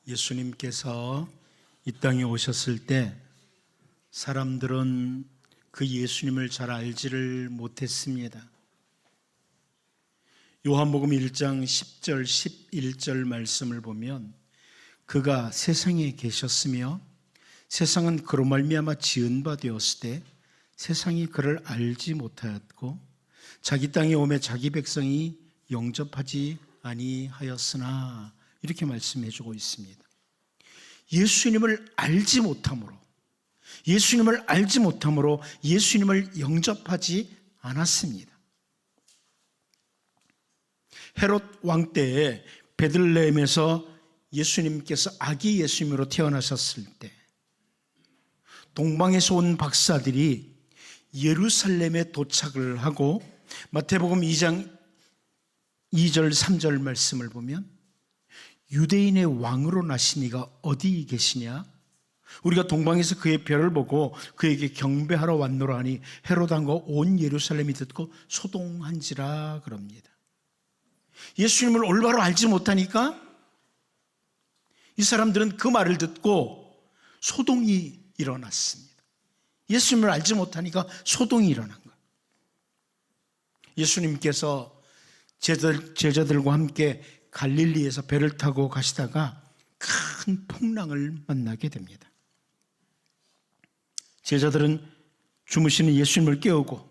예수님께서 이 땅에 오셨을 때 사람들은 그 예수님을 잘 알지를 못했습니다. 요한복음 1장 10절 11절 말씀을 보면 그가 세상에 계셨으며 세상은 그로 말미암아 지은 바 되었을 때 세상이 그를 알지 못하였고 자기 땅에 오매 자기 백성이 영접하지 아니하였으나 이렇게 말씀해 주고 있습니다. 예수님을 알지 못함으로 예수님을 영접하지 않았습니다. 헤롯 왕 때에 베들레헴에서 예수님께서 아기 예수님으로 태어나셨을 때 동방에서 온 박사들이 예루살렘에 도착을 하고 마태복음 2장 2절 3절 말씀을 보면 유대인의 왕으로 나신 이가 어디 계시냐? 우리가 동방에서 그의 별을 보고 그에게 경배하러 왔노라 하니 헤롯 왕과 온 예루살렘이 듣고 소동한지라 그럽니다. 예수님을 올바로 알지 못하니까 이 사람들은 그 말을 듣고 소동이 일어났습니다. 예수님을 알지 못하니까 소동이 일어난 거예요. 예수님께서 제자들과 함께 갈릴리에서 배를 타고 가시다가 큰 풍랑을 만나게 됩니다. 제자들은 주무시는 예수님을 깨우고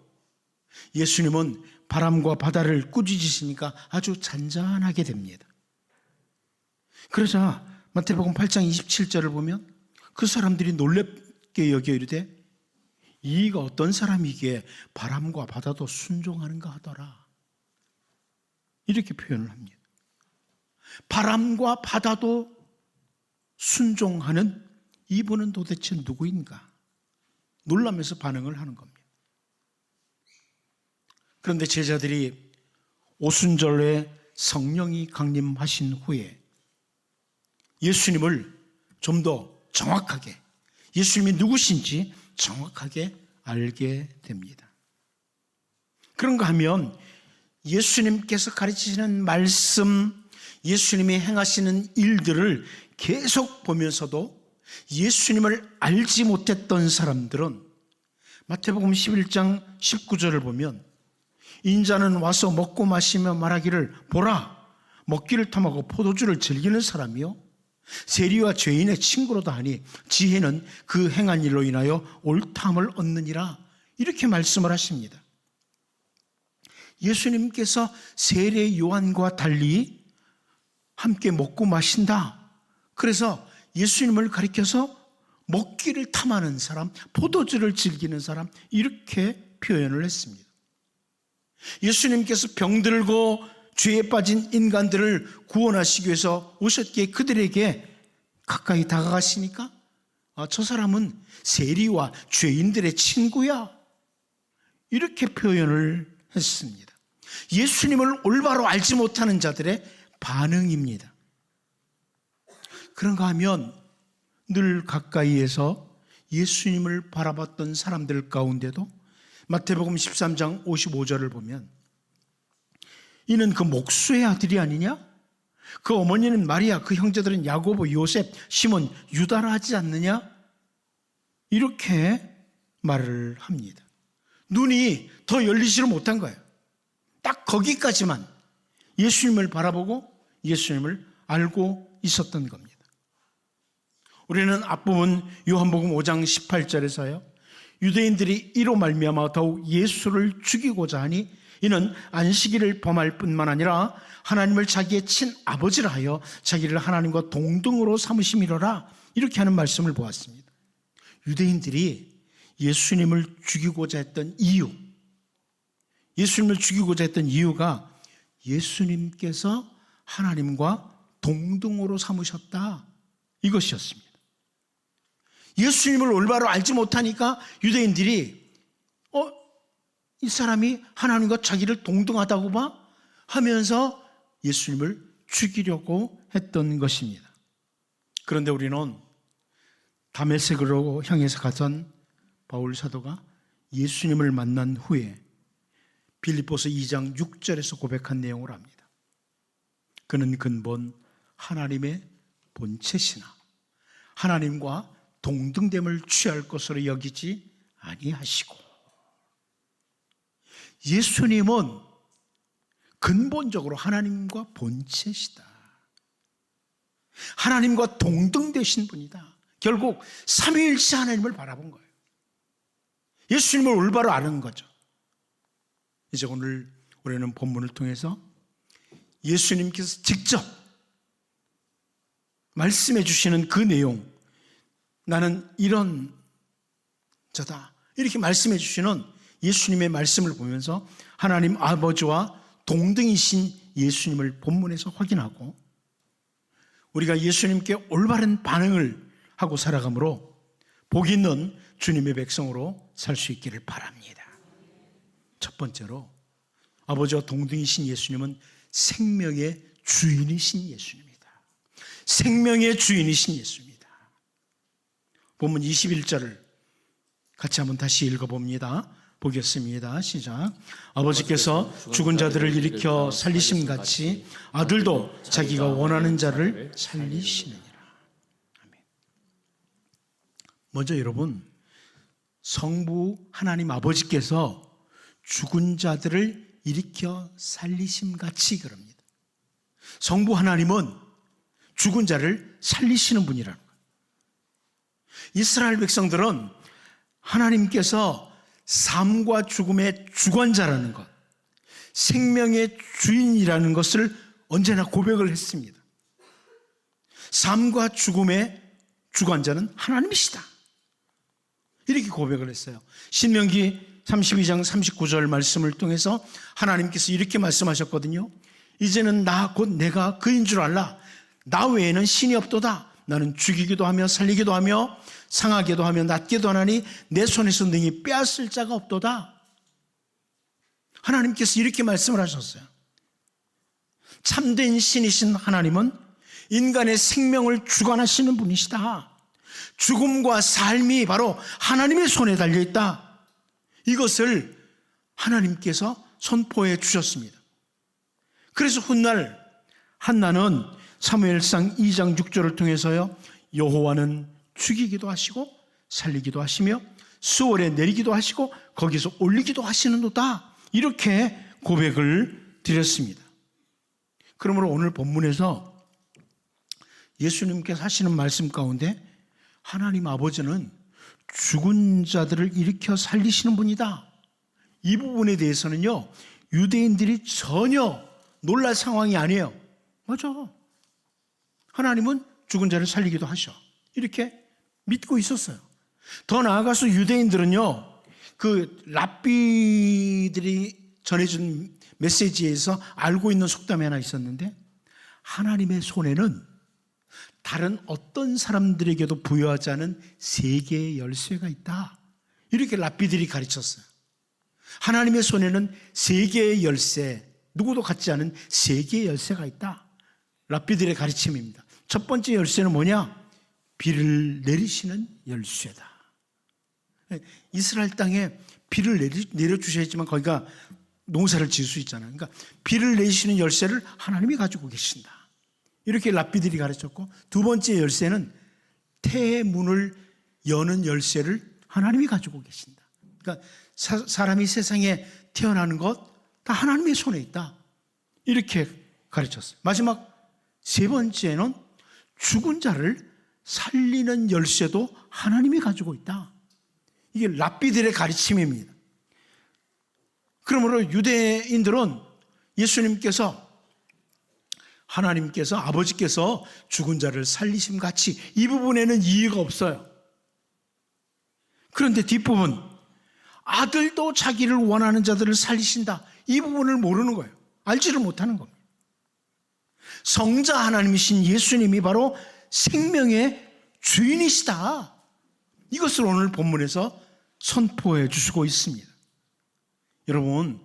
예수님은 바람과 바다를 꾸짖으시니까 아주 잔잔하게 됩니다. 그러자 마태복음 8장 27절을 보면 그 사람들이 놀랍게 여겨 이르되 이가 어떤 사람이기에 바람과 바다도 순종하는가 하더라. 이렇게 표현을 합니다. 바람과 바다도 순종하는 이분은 도대체 누구인가? 놀라면서 반응을 하는 겁니다. 그런데 제자들이 오순절에 성령이 강림하신 후에 예수님을 좀 더 정확하게, 예수님이 누구신지 정확하게 알게 됩니다. 그런가 하면 예수님께서 가르치시는 말씀, 예수님이 행하시는 일들을 계속 보면서도 예수님을 알지 못했던 사람들은 마태복음 11장 19절을 보면 인자는 와서 먹고 마시며 말하기를 보라, 먹기를 탐하고 포도주를 즐기는 사람이요 세리와 죄인의 친구로다 하니 지혜는 그 행한 일로 인하여 옳다함을 얻느니라. 이렇게 말씀을 하십니다. 예수님께서 세례 요한과 달리 함께 먹고 마신다. 그래서 예수님을 가리켜서 먹기를 탐하는 사람, 포도주를 즐기는 사람 이렇게 표현을 했습니다. 예수님께서 병들고 죄에 빠진 인간들을 구원하시기 위해서 오셨기에 그들에게 가까이 다가가시니까 저 사람은 세리와 죄인들의 친구야. 이렇게 표현을 했습니다. 예수님을 올바로 알지 못하는 자들의 반응입니다. 그런가 하면 늘 가까이에서 예수님을 바라봤던 사람들 가운데도 마태복음 13장 55절을 보면 이는 그 목수의 아들이 아니냐? 그 어머니는 마리아, 그 형제들은 야고보, 요셉, 시몬, 유다라 하지 않느냐? 이렇게 말을 합니다. 눈이 더 열리지를 못한 거예요. 딱 거기까지만 예수님을 바라보고 예수님을 알고 있었던 겁니다. 우리는 앞부분 요한복음 5장 18절에서요. 유대인들이 이로 말미암아 더욱 예수를 죽이고자 하니 이는 안식일을 범할 뿐만 아니라 하나님을 자기의 친아버지라 하여 자기를 하나님과 동등으로 삼으심이로라. 이렇게 하는 말씀을 보았습니다. 유대인들이 예수님을 죽이고자 했던 이유, 예수님을 죽이고자 했던 이유가 예수님께서 하나님과 동등으로 삼으셨다. 이것이었습니다. 예수님을 올바로 알지 못하니까 유대인들이 이 사람이 하나님과 자기를 동등하다고 봐? 하면서 예수님을 죽이려고 했던 것입니다. 그런데 우리는 다메섹으로 향해서 가던 바울 사도가 예수님을 만난 후에 빌립보서 2장 6절에서 고백한 내용을 합니다. 그는 근본 하나님의 본체시나 하나님과 동등됨을 취할 것으로 여기지 아니하시고, 예수님은 근본적으로 하나님과 본체시다. 하나님과 동등되신 분이다. 결국 삼위일체 하나님을 바라본 거예요. 예수님을 올바로 아는 거죠. 이제 오늘 우리는 본문을 통해서 예수님께서 직접 말씀해 주시는 그 내용, 나는 이런 자다, 이렇게 말씀해 주시는 예수님의 말씀을 보면서 하나님 아버지와 동등이신 예수님을 본문에서 확인하고, 우리가 예수님께 올바른 반응을 하고 살아가므로 복 있는 주님의 백성으로 살 수 있기를 바랍니다. 첫 번째로, 아버지와 동등이신 예수님은 생명의 주인이신 예수님이다. 생명의 주인이신 예수입니다. 본문 21절을 같이 한번 다시 읽어봅니다. 보겠습니다. 시작. 아버지께서 죽은 자들을 일으켜 살리심같이 아들도 자기가 원하는 자를 살리시느니라. 아멘. 먼저 여러분, 성부 하나님 아버지께서 죽은 자들을 일으켜 살리심같이 그럽니다. 성부 하나님은 죽은 자를 살리시는 분이라는 거예요. 이스라엘 백성들은 하나님께서 삶과 죽음의 주관자라는 것, 생명의 주인이라는 것을 언제나 고백을 했습니다. 삶과 죽음의 주관자는 하나님이시다, 이렇게 고백을 했어요. 신명기 32장 39절 말씀을 통해서 하나님께서 이렇게 말씀하셨거든요. 이제는 나 곧 내가 그인 줄 알라. 나 외에는 신이 없도다. 나는 죽이기도 하며 살리기도 하며 상하게도 하며 낫게도 하나니 내 손에서 능히 빼앗을 자가 없도다. 하나님께서 이렇게 말씀을 하셨어요. 참된 신이신 하나님은 인간의 생명을 주관하시는 분이시다. 죽음과 삶이 바로 하나님의 손에 달려있다. 이것을 하나님께서 선포해 주셨습니다. 그래서 훗날 한나는 사무엘상 2장 6절을 통해서요, 여호와는 죽이기도 하시고 살리기도 하시며 수월에 내리기도 하시고 거기서 올리기도 하시는도다, 이렇게 고백을 드렸습니다. 그러므로 오늘 본문에서 예수님께서 하시는 말씀 가운데 하나님 아버지는 죽은 자들을 일으켜 살리시는 분이다, 이 부분에 대해서는요, 유대인들이 전혀 놀랄 상황이 아니에요. 맞아, 하나님은 죽은 자를 살리기도 하셔, 이렇게 믿고 있었어요. 더 나아가서 유대인들은요, 그 랍비들이 전해준 메시지에서 알고 있는 속담이 하나 있었는데, 하나님의 손에는 다른 어떤 사람들에게도 부여하지 않은 세 개의 열쇠가 있다, 이렇게 랍비들이 가르쳤어요. 하나님의 손에는 세 개의 열쇠, 누구도 갖지 않은 세 개의 열쇠가 있다, 랍비들의 가르침입니다. 첫 번째 열쇠는 뭐냐? 비를 내리시는 열쇠다. 이스라엘 땅에 비를 내려주셔야지만 거기가 농사를 지을 수 있잖아요. 그러니까 비를 내리시는 열쇠를 하나님이 가지고 계신다, 이렇게 랍비들이 가르쳤고, 두 번째 열쇠는 태의 문을 여는 열쇠를 하나님이 가지고 계신다. 그러니까 사람이 세상에 태어나는 것 다 하나님의 손에 있다, 이렇게 가르쳤어요. 마지막 세 번째는 죽은 자를 살리는 열쇠도 하나님이 가지고 있다, 이게 랍비들의 가르침입니다. 그러므로 유대인들은 예수님께서, 하나님께서, 아버지께서 죽은 자를 살리심같이, 이 부분에는 이해가 없어요. 그런데 뒷부분, 아들도 자기를 원하는 자들을 살리신다, 이 부분을 모르는 거예요. 알지를 못하는 겁니다. 성자 하나님이신 예수님이 바로 생명의 주인이시다, 이것을 오늘 본문에서 선포해 주시고 있습니다. 여러분,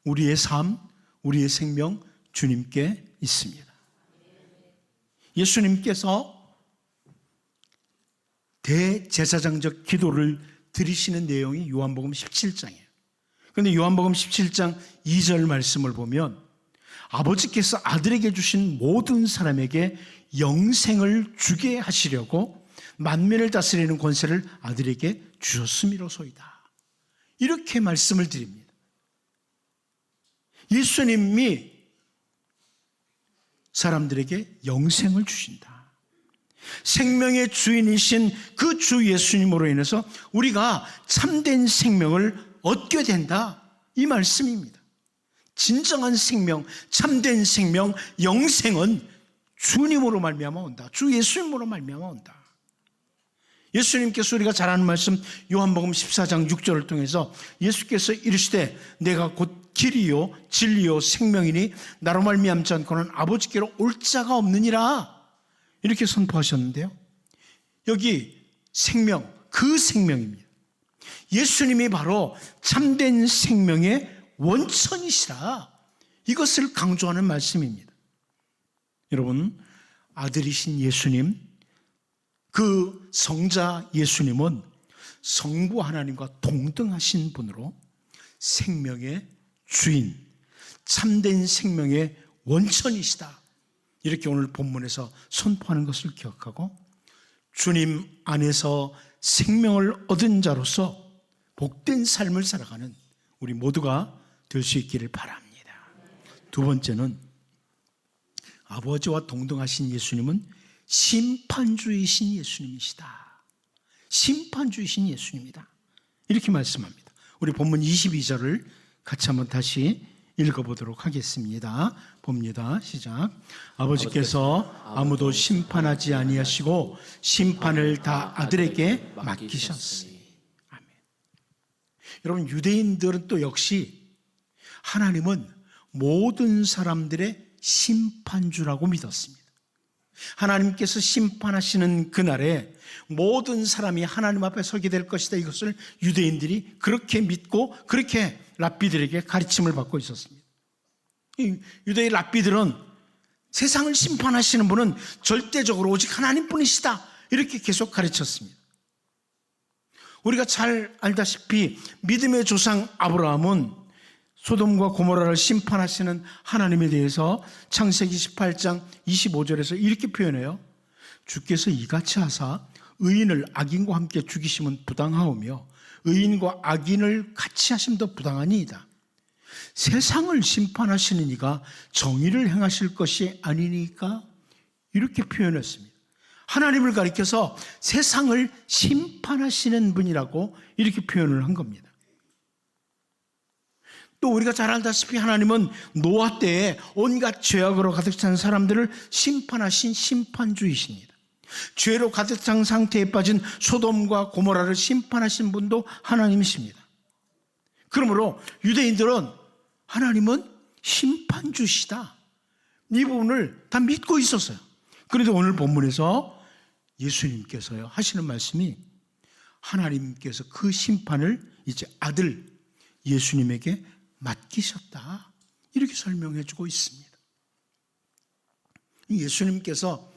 우리의 삶, 우리의 생명 주님께 있습니다. 예수님께서 대제사장적 기도를 드리시는 내용이 요한복음 17장이에요. 그런데 요한복음 17장 2절 말씀을 보면 아버지께서 아들에게 주신 모든 사람에게 영생을 주게 하시려고 만민을 다스리는 권세를 아들에게 주셨음이로소이다. 이렇게 말씀을 드립니다. 예수님이 사람들에게 영생을 주신다. 생명의 주인이신 그 주 예수님으로 인해서 우리가 참된 생명을 얻게 된다. 이 말씀입니다. 진정한 생명, 참된 생명, 영생은 주님으로 말미암아 온다. 주 예수님으로 말미암아 온다. 예수님께서 우리가 잘 아는 말씀 요한복음 14장 6절을 통해서 예수께서 이르시되 내가 곧 길이요 진리요 생명이니 나로 말미암지 않고는 아버지께로 올 자가 없느니라. 이렇게 선포하셨는데요. 여기 생명, 그 생명입니다. 예수님이 바로 참된 생명의 원천이시라. 이것을 강조하는 말씀입니다. 여러분, 아들이신 예수님, 그 성자 예수님은 성부 하나님과 동등하신 분으로 생명의 주인, 참된 생명의 원천이시다. 이렇게 오늘 본문에서 선포하는 것을 기억하고 주님 안에서 생명을 얻은 자로서 복된 삶을 살아가는 우리 모두가 될 수 있기를 바랍니다. 두 번째는 아버지와 동등하신 예수님은 심판주이신 예수님이시다. 심판주이신 예수님이다. 이렇게 말씀합니다. 우리 본문 22절을 같이 한번 다시 읽어보도록 하겠습니다. 봅니다. 시작. 아버지께서 아무도 심판하지 아니하시고 심판을 다 아들에게 맡기셨으니. 아멘. 여러분, 유대인들은 또 역시 하나님은 모든 사람들의 심판주라고 믿었습니다. 하나님께서 심판하시는 그날에 모든 사람이 하나님 앞에 서게 될 것이다. 이것을 유대인들이 그렇게 믿고 그렇게 랍비들에게 가르침을 받고 있었습니다. 이 유대의 랍비들은 세상을 심판하시는 분은 절대적으로 오직 하나님뿐이시다. 이렇게 계속 가르쳤습니다. 우리가 잘 알다시피 믿음의 조상 아브라함은 소돔과 고모라를 심판하시는 하나님에 대해서 창세기 18장 25절에서 이렇게 표현해요. 주께서 이같이 하사 의인을 악인과 함께 죽이심은 부당하오며 의인과 악인을 같이 하심도 부당하니이다. 세상을 심판하시는 이가 정의를 행하실 것이 아니니까 이렇게 표현했습니다. 하나님을 가리켜서 세상을 심판하시는 분이라고 이렇게 표현을 한 겁니다. 또 우리가 잘 알다시피 하나님은 노아 때에 온갖 죄악으로 가득 찬 사람들을 심판하신 심판주이십니다. 죄로 가득 찬 상태에 빠진 소돔과 고모라를 심판하신 분도 하나님이십니다. 그러므로 유대인들은 하나님은 심판주시다. 이 부분을 다 믿고 있었어요. 그런데 오늘 본문에서 예수님께서요 하시는 말씀이 하나님께서 그 심판을 이제 아들 예수님에게 맡기셨다. 이렇게 설명해 주고 있습니다. 예수님께서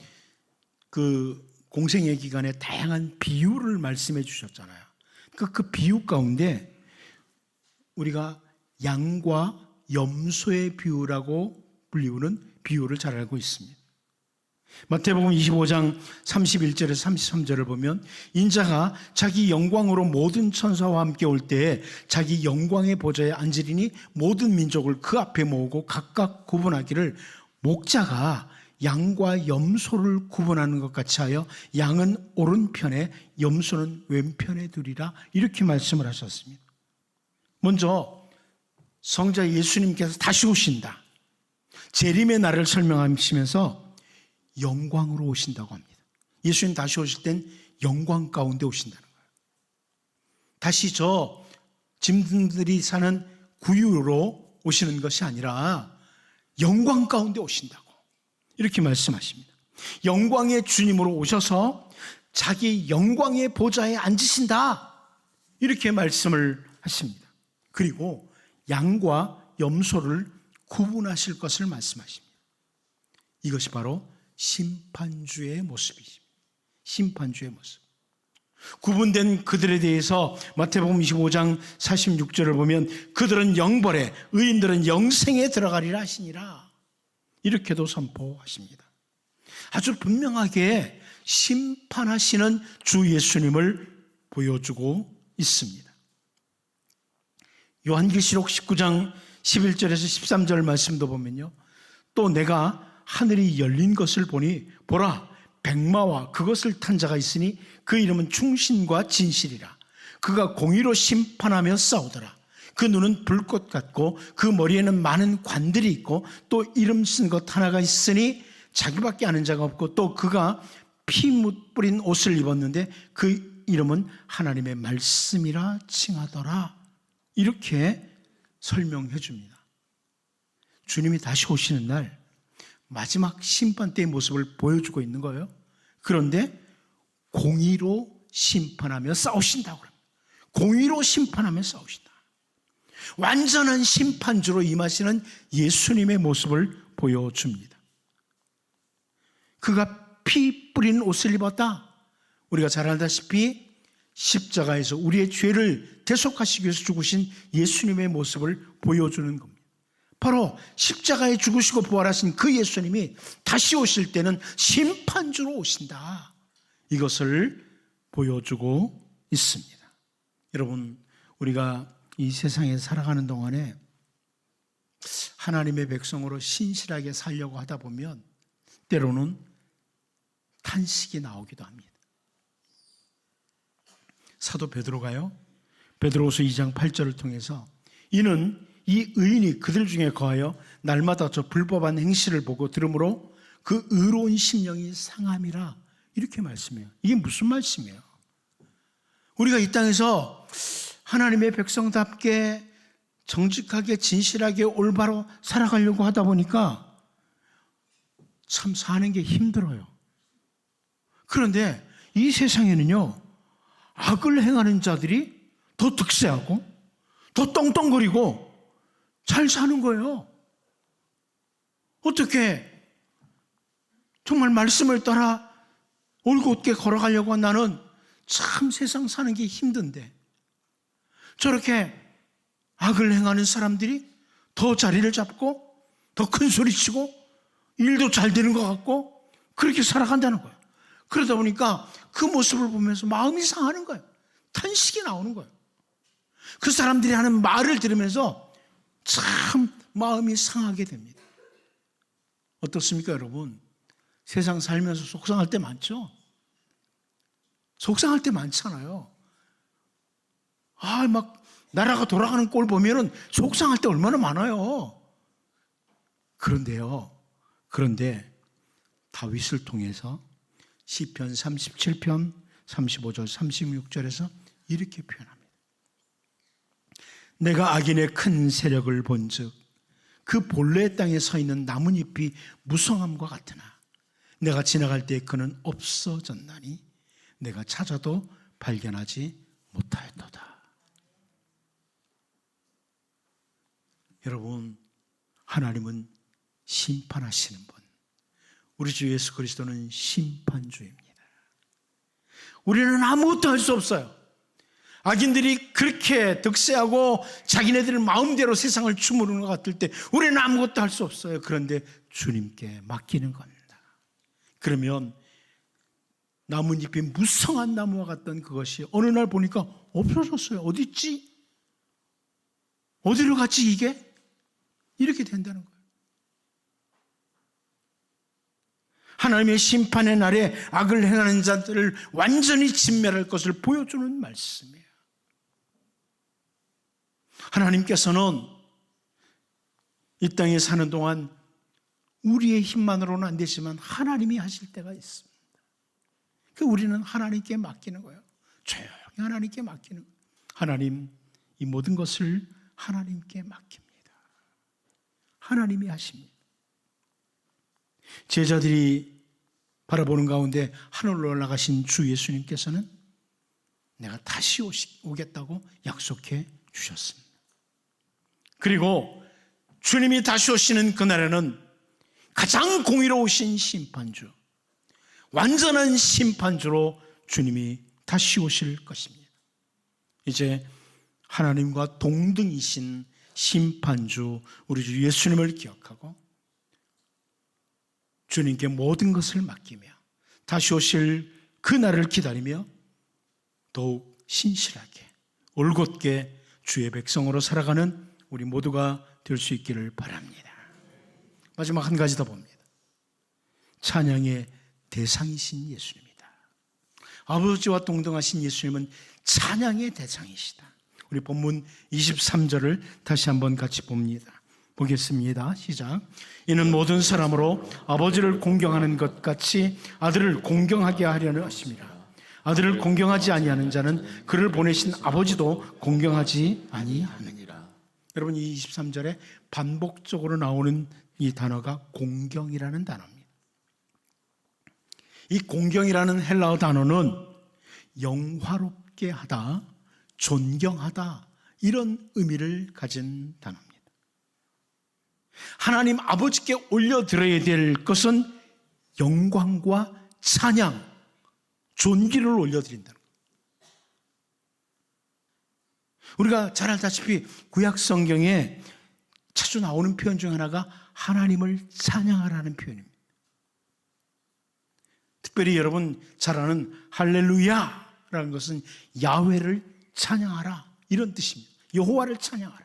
그 공생애 기간에 다양한 비유를 말씀해 주셨잖아요. 그 비유 가운데 우리가 양과 염소의 비유라고 불리우는 비유를 잘 알고 있습니다. 마태복음 25장 31절에서 33절을 보면 인자가 자기 영광으로 모든 천사와 함께 올 때에 자기 영광의 보좌에 앉으리니 모든 민족을 그 앞에 모으고 각각 구분하기를 목자가 양과 염소를 구분하는 것 같이 하여 양은 오른편에 염소는 왼편에 두리라. 이렇게 말씀을 하셨습니다. 먼저 성자 예수님께서 다시 오신다. 재림의 날을 설명하시면서 영광으로 오신다고 합니다. 예수님 다시 오실 땐 영광 가운데 오신다는 거예요. 다시 저 짐승들이 사는 구유로 오시는 것이 아니라 영광 가운데 오신다고 이렇게 말씀하십니다. 영광의 주님으로 오셔서 자기 영광의 보좌에 앉으신다. 이렇게 말씀을 하십니다. 그리고 양과 염소를 구분하실 것을 말씀하십니다. 이것이 바로 심판주의 모습이죠. 심판주의 모습. 구분된 그들에 대해서 마태복음 25장 46절을 보면 그들은 영벌에 의인들은 영생에 들어가리라 하시니라. 이렇게도 선포하십니다. 아주 분명하게 심판하시는 주 예수님을 보여주고 있습니다. 요한계시록 19장 11절에서 13절 말씀도 보면요, 또 내가 하늘이 열린 것을 보니 보라, 백마와 그것을 탄 자가 있으니 그 이름은 충신과 진실이라. 그가 공의로 심판하며 싸우더라. 그 눈은 불꽃 같고 그 머리에는 많은 관들이 있고 또 이름 쓴 것 하나가 있으니 자기밖에 아는 자가 없고, 또 그가 피 뿌린 옷을 입었는데 그 이름은 하나님의 말씀이라 칭하더라. 이렇게 설명해 줍니다. 주님이 다시 오시는 날 마지막 심판 때의 모습을 보여주고 있는 거예요. 그런데 공의로 심판하며 싸우신다고 합니다. 공의로 심판하며 싸우신다. 완전한 심판주로 임하시는 예수님의 모습을 보여줍니다. 그가 피 뿌린 옷을 입었다. 우리가 잘 알다시피 십자가에서 우리의 죄를 대속하시기 위해서 죽으신 예수님의 모습을 보여주는 겁니다. 바로 십자가에 죽으시고 부활하신 그 예수님이 다시 오실 때는 심판주로 오신다. 이것을 보여주고 있습니다. 여러분, 우리가 이 세상에 살아가는 동안에 하나님의 백성으로 신실하게 살려고 하다 보면 때로는 탄식이 나오기도 합니다. 사도 베드로가요, 베드로후서 2장 8절을 통해서 이는 이 의인이 그들 중에 거하여 날마다 저 불법한 행실을 보고 들으므로 그 의로운 심령이 상함이라, 이렇게 말씀해요. 이게 무슨 말씀이에요? 우리가 이 땅에서 하나님의 백성답게 정직하게 진실하게 올바로 살아가려고 하다 보니까 참 사는 게 힘들어요. 그런데 이 세상에는요, 악을 행하는 자들이 더 득세하고 더 떵떵거리고 잘 사는 거예요. 어떻게 정말 말씀을 따라 올곧게 걸어가려고 나는 참 세상 사는 게 힘든데, 저렇게 악을 행하는 사람들이 더 자리를 잡고 더 큰 소리 치고 일도 잘 되는 것 같고 그렇게 살아간다는 거예요. 그러다 보니까 그 모습을 보면서 마음이 상하는 거예요. 탄식이 나오는 거예요. 그 사람들이 하는 말을 들으면서 참 마음이 상하게 됩니다. 어떻습니까, 여러분? 세상 살면서 속상할 때 많죠? 속상할 때 많잖아요. 막 나라가 돌아가는 꼴 보면은 속상할 때 얼마나 많아요. 그런데 다윗을 통해서 시편 37편 35절 36절에서 이렇게 표현합니다. 내가 악인의 큰 세력을 본즉 그 본래 땅에 서 있는 나뭇잎이 무성함과 같으나 내가 지나갈 때 그는 없어졌나니 내가 찾아도 발견하지 못하였도다. 여러분, 하나님은 심판하시는 분, 우리 주 예수 그리스도는 심판주입니다. 우리는 아무것도 할 수 없어요. 악인들이 그렇게 득세하고 자기네들 마음대로 세상을 주무르는 것 같을 때 우리는 아무것도 할 수 없어요. 그런데 주님께 맡기는 겁니다. 그러면 나뭇잎이 무성한 나무와 같던 그것이 어느 날 보니까 없어졌어요. 어디 있지? 어디로 갔지 이게? 이렇게 된다는 거예요. 하나님의 심판의 날에 악을 행하는 자들을 완전히 진멸할 것을 보여주는 말씀이에요. 하나님께서는 이 땅에 사는 동안 우리의 힘만으로는 안 되지만 하나님이 하실 때가 있습니다. 우리는 하나님께 맡기는 거예요. 조용히 하나님께 맡기는 거예요. 하나님, 이 모든 것을 하나님께 맡깁니다. 하나님이 하십니다. 제자들이 바라보는 가운데 하늘로 올라가신 주 예수님께서는 내가 다시 오겠다고 약속해 주셨습니다. 그리고 주님이 다시 오시는 그날에는 가장 공의로우신 심판주, 완전한 심판주로 주님이 다시 오실 것입니다. 이제 하나님과 동등이신 심판주 우리 주 예수님을 기억하고 주님께 모든 것을 맡기며 다시 오실 그 날을 기다리며 더욱 신실하게 올곧게 주의 백성으로 살아가는 우리 모두가 될 수 있기를 바랍니다. 마지막 한 가지 더 봅니다. 찬양의 대상이신 예수님이다. 아버지와 동등하신 예수님은 찬양의 대상이시다. 우리 본문 23절을 다시 한번 같이 봅니다. 보겠습니다. 시작. 이는 모든 사람으로 아버지를 공경하는 것 같이 아들을 공경하게 하려는 하심이라. 아들을 공경하지 아니하는 자는 그를 보내신 아버지도 공경하지 아니하느니라. 여러분, 이 23절에 반복적으로 나오는 이 단어가 공경이라는 단어입니다. 이 공경이라는 헬라어 단어는 영화롭게 하다, 존경하다, 이런 의미를 가진 단어입니다. 하나님 아버지께 올려드려야 될 것은 영광과 찬양, 존귀를 올려드린다는 거예요. 우리가 잘 알다시피 구약 성경에 자주 나오는 표현 중 하나가 하나님을 찬양하라는 표현입니다. 특별히 여러분 잘 아는 할렐루야라는 것은 야훼를 찬양하라, 이런 뜻입니다. 여호와를 찬양하라.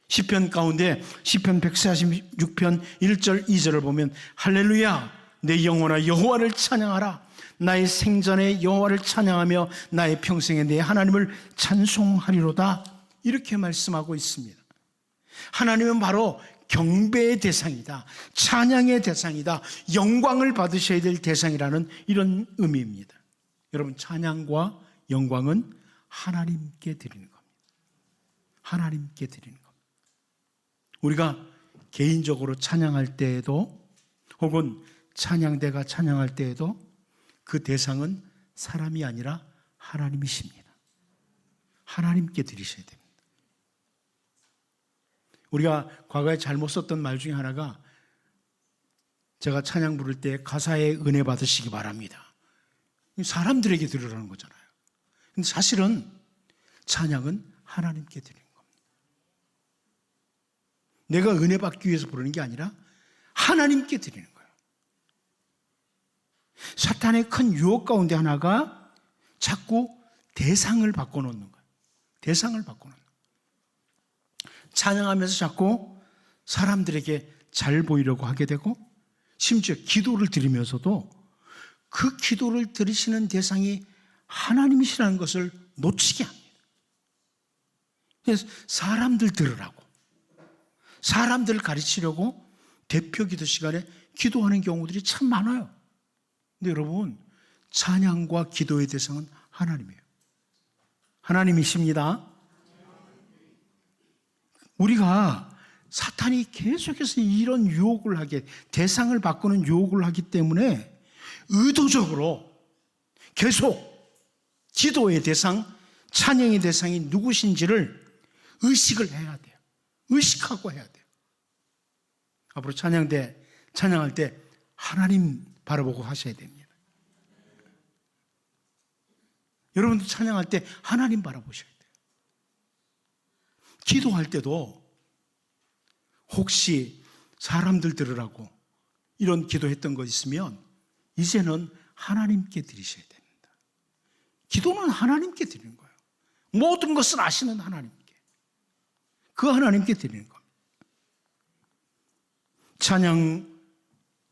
시편 가운데 시편 146편 1절 2절을 보면 할렐루야, 내 영혼아 여호와를 찬양하라. 나의 생전에 여호와를 찬양하며 나의 평생에 내 하나님을 찬송하리로다, 이렇게 말씀하고 있습니다. 하나님은 바로 경배의 대상이다, 찬양의 대상이다, 영광을 받으셔야 될 대상이라는 이런 의미입니다. 여러분, 찬양과 영광은 하나님께 드리는 겁니다. 하나님께 드리는 겁니다. 우리가 개인적으로 찬양할 때에도 혹은 찬양대가 찬양할 때에도 그 대상은 사람이 아니라 하나님이십니다. 하나님께 드리셔야 됩니다. 우리가 과거에 잘못 썼던 말 중에 하나가, 제가 찬양 부를 때 가사에 은혜 받으시기 바랍니다, 사람들에게 드리라는 거잖아요. 근데 사실은 찬양은 하나님께 드리는 겁니다. 내가 은혜 받기 위해서 부르는 게 아니라 하나님께 드리는 거예요. 사탄의 큰 유혹 가운데 하나가 자꾸 대상을 바꿔놓는 거예요. 대상을 바꿔놓는 거예요. 찬양하면서 자꾸 사람들에게 잘 보이려고 하게 되고, 심지어 기도를 드리면서도 그 기도를 들으시는 대상이 하나님이시라는 것을 놓치게 합니다. 그래서 사람들 들으라고, 사람들을 가르치려고 대표 기도 시간에 기도하는 경우들이 참 많아요. 근데 여러분, 찬양과 기도의 대상은 하나님이에요. 하나님이십니다. 우리가 사탄이 계속해서 이런 유혹을 하게, 대상을 바꾸는 유혹을 하기 때문에 의도적으로 계속 기도의 대상, 찬양의 대상이 누구신지를 의식을 해야 돼요. 의식하고 해야 돼요. 앞으로 찬양할 때 하나님 바라보고 하셔야 됩니다. 여러분도 찬양할 때 하나님 바라보셔야 돼요. 기도할 때도 혹시 사람들 들으라고 이런 기도했던 거 있으면 이제는 하나님께 드리셔야 됩니다. 기도는 하나님께 드리는 거예요. 모든 것을 아시는 하나님께, 그 하나님께 드리는 겁니다. 찬양,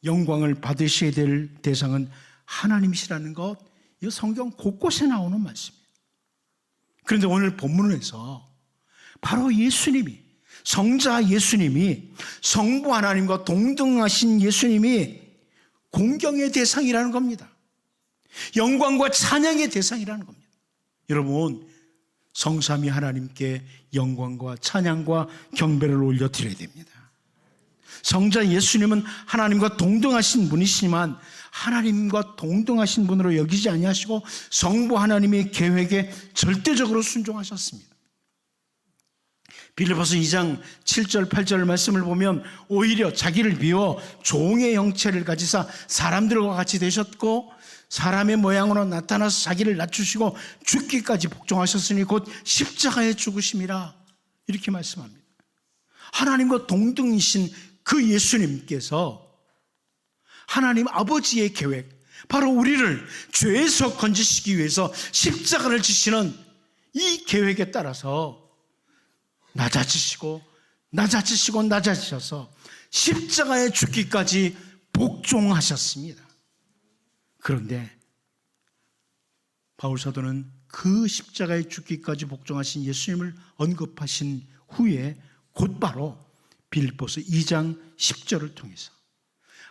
영광을 받으셔야 될 대상은 하나님이시라는 것, 이 성경 곳곳에 나오는 말씀이에요. 그런데 오늘 본문에서 바로 예수님이, 성자 예수님이, 성부 하나님과 동등하신 예수님이 공경의 대상이라는 겁니다. 영광과 찬양의 대상이라는 겁니다. 여러분, 성삼위 하나님께 영광과 찬양과 경배를 올려드려야 됩니다. 성자 예수님은 하나님과 동등하신 분이시지만 하나님과 동등하신 분으로 여기지 아니하시고 성부 하나님의 계획에 절대적으로 순종하셨습니다. 빌립보서 2장 7절 8절 말씀을 보면 오히려 자기를 비워 종의 형체를 가지사 사람들과 같이 되셨고 사람의 모양으로 나타나서 자기를 낮추시고 죽기까지 복종하셨으니 곧 십자가에 죽으심이라, 이렇게 말씀합니다. 하나님과 동등이신 그 예수님께서 하나님 아버지의 계획, 바로 우리를 죄에서 건지시기 위해서 십자가를 지시는 이 계획에 따라서 낮아지시고 낮아지셔서 십자가에 죽기까지 복종하셨습니다. 그런데 바울 사도는 그 십자가에 죽기까지 복종하신 예수님을 언급하신 후에 곧바로 빌립보서 2장 10절을 통해서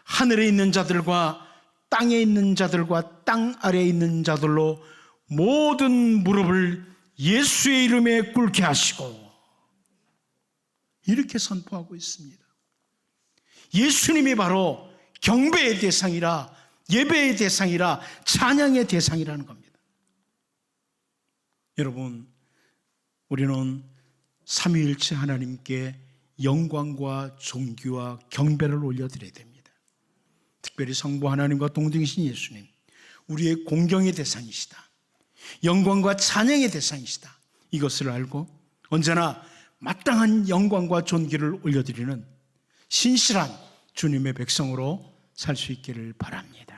하늘에 있는 자들과 땅에 있는 자들과 땅 아래에 있는 자들로 모든 무릎을 예수의 이름에 꿇게 하시고, 이렇게 선포하고 있습니다. 예수님이 바로 경배의 대상이라, 예배의 대상이라, 찬양의 대상이라는 겁니다. 여러분, 우리는 삼위일체 하나님께 영광과 존귀와 경배를 올려드려야 됩니다. 특별히 성부 하나님과 동등이신 예수님, 우리의 공경의 대상이시다, 영광과 찬양의 대상이시다, 이것을 알고 언제나 마땅한 영광과 존귀를 올려드리는 신실한 주님의 백성으로 살 수 있기를 바랍니다.